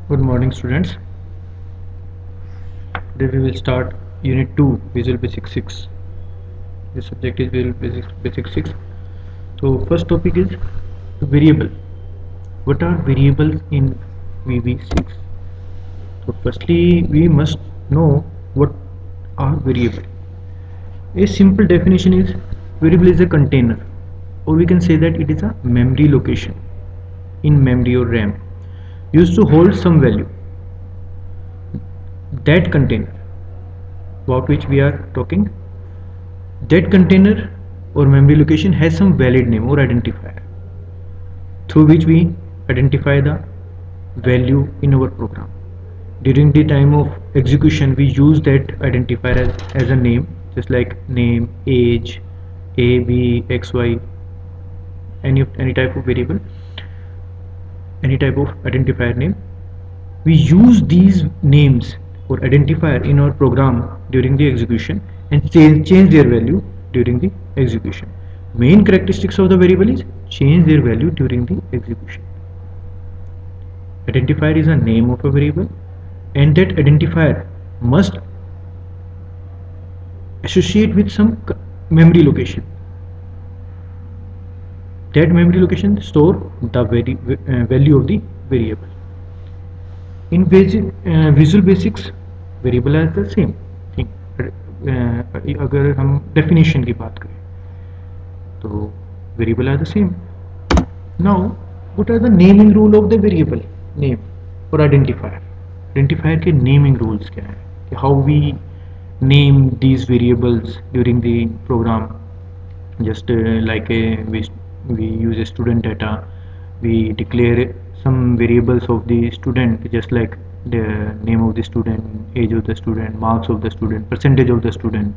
Good morning, students. Today we will start Unit 2, Visual Basic 6. The subject is Basic 6. So, first topic is variable. What are variables in VB6? So, firstly, we must know what are variable. A simple definition is variable is a container, or we can say that it is a memory location in memory or RAM used to hold some value. That container about which we are talking, that container or memory location has some valid name or identifier through which we identify the value in our program. During the time of execution, we use that identifier as a name, just like name, age, a, b, x, y, any type of variable, any type of identifier name. We use these names or identifier in our program during the execution and change their value during the execution. Main characteristics of the variable is change their value during the execution. Identifier is a name of a variable, and that identifier must associate with some memory location. That memory location store the value of the variable. In Visual Basics, variable are the same thing. अगर हम definition की बात करें तो variable are the same. Now what are the naming rule of the variable name और identifier के naming rules क्या है कि how we name these variables during the program. Just like we use a student data, we declare some variables of the student, just like the name of the student, age of the student, marks of the student, percentage of the student.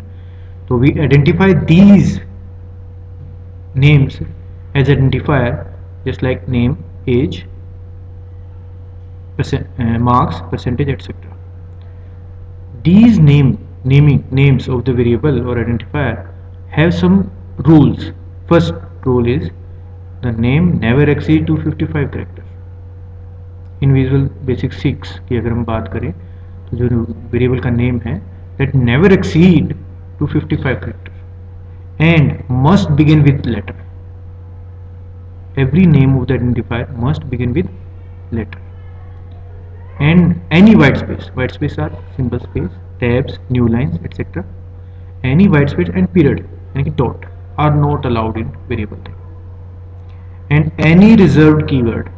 So we identify these names as identifier, just like name, age, marks, percentage, etc. These names of the variable or identifier have some rules. First rule is the name never exceed 255 character. In visual basic 6 की अगर हम बात करें तो जो variable का name है that never exceed 255 character and must begin with letter. Every name of the identifier must begin with letter. And any white space are symbol space, tabs, new lines, etc. Any white space and period यानी कि dot are not allowed in variable type. And any reserved keyword,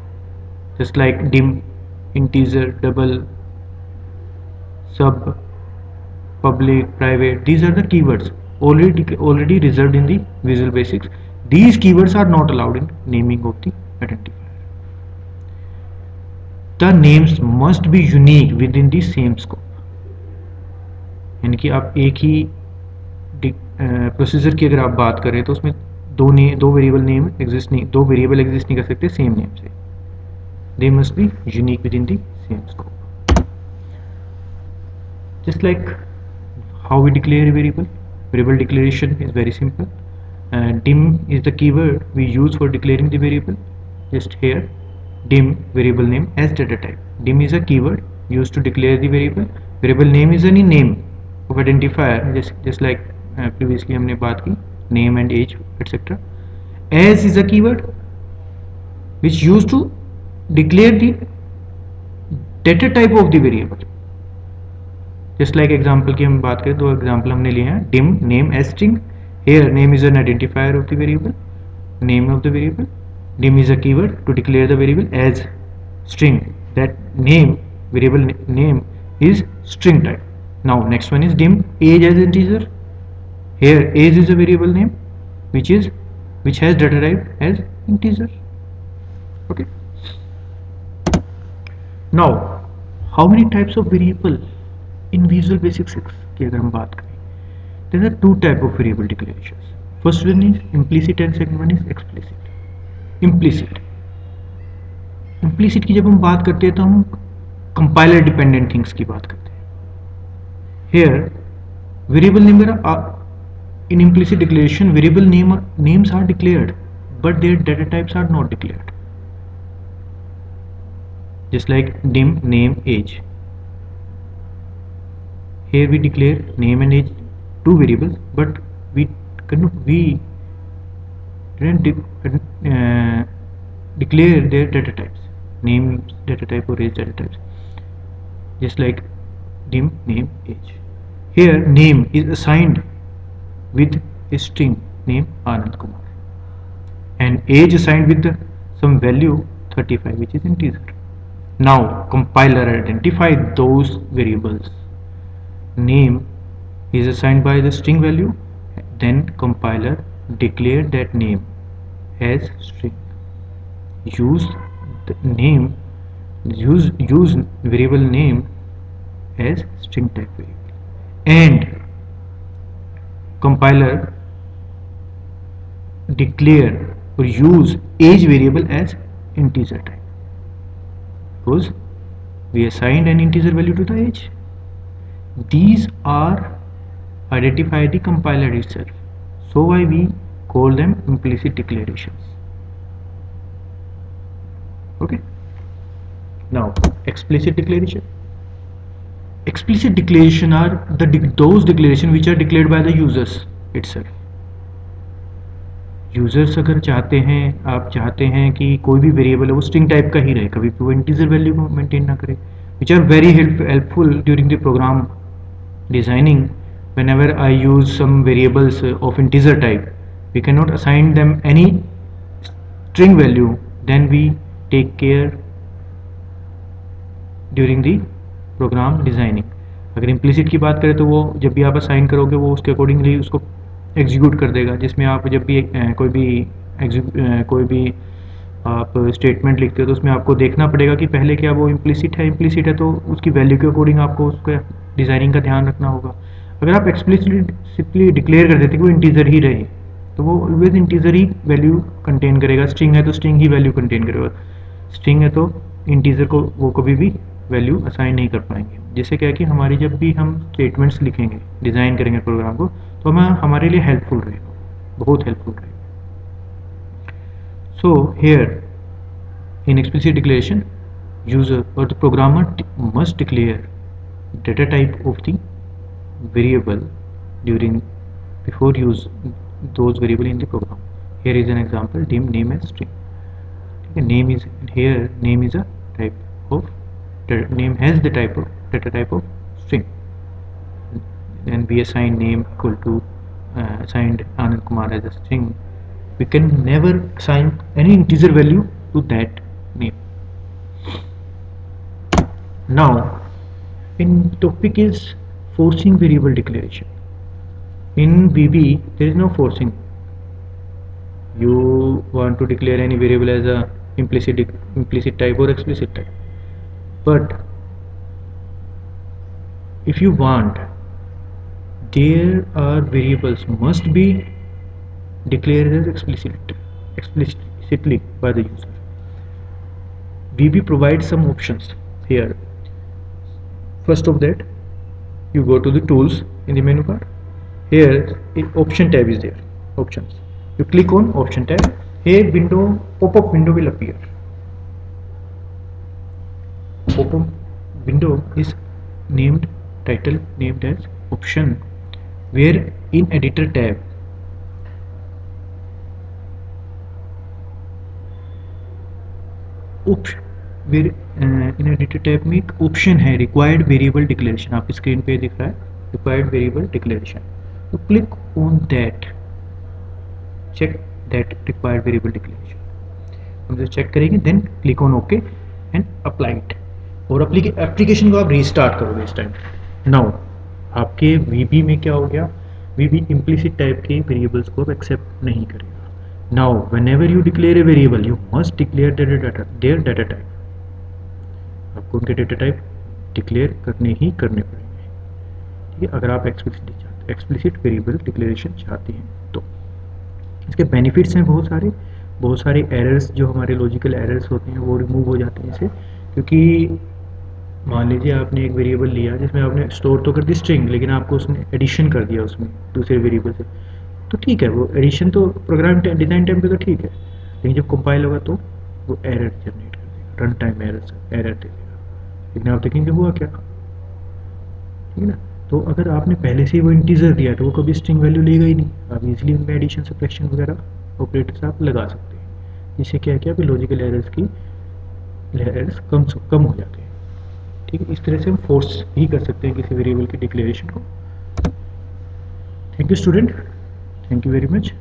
just like dim, integer, double, sub, public, private, these are the keywords already reserved in the Visual Basics. These keywords are not allowed in naming of the identifier. The names must be unique within the same scope. यानी कि आप एक ही procedure की अगर आप बात करें तो उसमें दो वेरिएबल नेम एग्जिस्ट नहीं, दो वेरिएबल एग्जिस्ट नहीं कर सकते सेम नेम से. They must be unique within the same scope. Just like how we declare a variable. Variable declaration is very simple. Dim is the keyword we use for declaring the variable. Just here, dim variable name as data type. Dim is a keyword used to declare the variable. Variable name is any name of identifier, just like previously हमने बात की, name and age, etc. As is a keyword which used to declare the data type of the variable. Just like example की हम बात करें, दो example हमने लिए हैं, dim name as string. Here name is an identifier of the variable, name of the variable. Dim is a keyword to declare the variable as string. That name, variable name is string type. Now next one is dim age as integer. Here age is a variable name which has data type as integer. Okay. Now how many types of variable in Visual Basic 6 की अगर हम बात करें, there are two type of variable declarations. First one is implicit and second one is explicit. Implicit की जब हम बात करते हैं तो हम compiler dependent things की बात करते हैं. Here variable name in implicit declaration variable names are declared but their data types are not declared. just like dim name age. Here we declare name and age, two variables, but we didn't declare their data types, name data type or age data types, just like dim name age. Here name is assigned with a string name Anand Kumar and age assigned with some value 35, which is integer. Now compiler identify those variables. Name is assigned by the string value, then compiler declare that name as string. Use the name use variable name as string type variable, and compiler declare or use age variable as integer type, because we assigned an integer value to the age. These are identify the compiler itself, so why we call them implicit declarations. Okay, now explicit declaration. Explicit declaration are those declaration which are declared by the users itself. Users अगर चाहते हैं, आप चाहते हैं कि कोई भी variable है वो स्ट्रिंग टाइप का ही रहे, कभी भी वो इंटीजर वैल्यू को मेंटेन ना करे, which are very helpful during the program designing. Whenever I use some variables of integer type, we cannot assign them any string value, then we take care during the program designing. अगर implicit की बात करें तो वो जब भी आप assign करोगे वो उसके अकॉर्डिंगली उसको एग्जीक्यूट कर देगा, जिसमें आप जब भी कोई भी आप स्टेटमेंट लिखते हो तो उसमें आपको देखना पड़ेगा कि पहले क्या वो इम्प्लिसिट है तो उसकी वैल्यू के अकॉर्डिंग आपको उसका डिज़ाइनिंग का ध्यान रखना होगा। अगर आप एक्सप्लिसिटली डिक्लेयर कर देते कि वो इंटीजर ही रहे तो वो ऑलवेज इंटीजर ही वैल्यू कंटेन करेगा, स्ट्रिंग है तो स्ट्रिंग ही वैल्यू कंटेन करेगा, स्ट्रिंग है तो इंटीजर को वो कभी भी वैल्यू असाइन नहीं कर पाएंगे। जिससे क्या है कि हमारी जब भी हम स्टेटमेंट्स लिखेंगे, डिज़ाइन करेंगे प्रोग्राम को, तो हमारे लिए हेल्पफुल रहेगा, बहुत हेल्पफुल रहेगा। So here in explicit declaration, user or the programmer must declare data type of the variable before use those variable in the program. Here is an example, dim name as string. Okay, name is here, name is a type of name has the type of data type of string. Then we assign name equal to assigned Anand Kumar as a string. We can never assign any integer value to that name. Now in topic is forcing variable declaration. In VB there is no forcing. You want to declare any variable as a implicit type or explicit type, but if you want, there are variables must be declared as explicitly by the user. VB provides some options here. First of that, you go to the tools in the menu bar. Here option tab is there, options. You click on option tab. Here pop-up window will appear. Pop-up window is title named as option, where in editor tab in editor tab में एक option है required variable declaration, आपकी screen पे दिख रहा है required variable declaration, तो click on that, check that required variable declaration, हम जो चेक करेंगे, then click on okay and apply it, और एप्लीकेशन को आप रीस्टार्ट करोगे इस टाइम। नाउ आपके वीबी में क्या हो गया, वीबी इम्प्लिसिट टाइप के वेरिएबल्स को एक्सेप्ट नहीं करेगा। Now whenever you declare a variable, you must declare their data type. आपको उनके डेटा टाइप डिक्लेयर करने ही करने पड़ेंगे, ठीक है, अगर आप एक्सप्लिसिट वेरिएबल डिक्लेरेशन चाहते हैं तो। इसके बेनिफिट्स हैं बहुत सारे एरर्स जो हमारे लॉजिकल एरर्स होते हैं वो रिमूव हो जाते हैं इससे, क्योंकि मान लीजिए आपने एक वेरिएबल लिया जिसमें आपने स्टोर तो कर दी स्ट्रिंग, लेकिन आपको उसने एडिशन कर दिया उसमें दूसरे वेरिएबल से, तो ठीक है, वो एडिशन तो प्रोग्राम डिज़ाइन टाइम पे तो ठीक है, लेकिन जब कंपाइल होगा तो वो एरर जनरेट कर देगा, रन टाइम एरर देगा, लेकिन आप देखेंगे हुआ क्या, ठीक है ना। तो अगर आपने पहले से ही वो इंटीजर दिया तो वो कभी स्ट्रिंग वैल्यू लेगा ही नहीं, आप इजीली उनमें एडिशन सब्ट्रैक्शन वगैरह ऑपरेटर्स आप लगा सकते हैं, जिससे क्या है कि लॉजिकल एरर्स कम हो जाते हैं। ठीक है, इस तरह से हम फोर्स भी कर सकते हैं किसी वेरिएबल की डिक्लेरेशन को। Thank you student, thank you very much.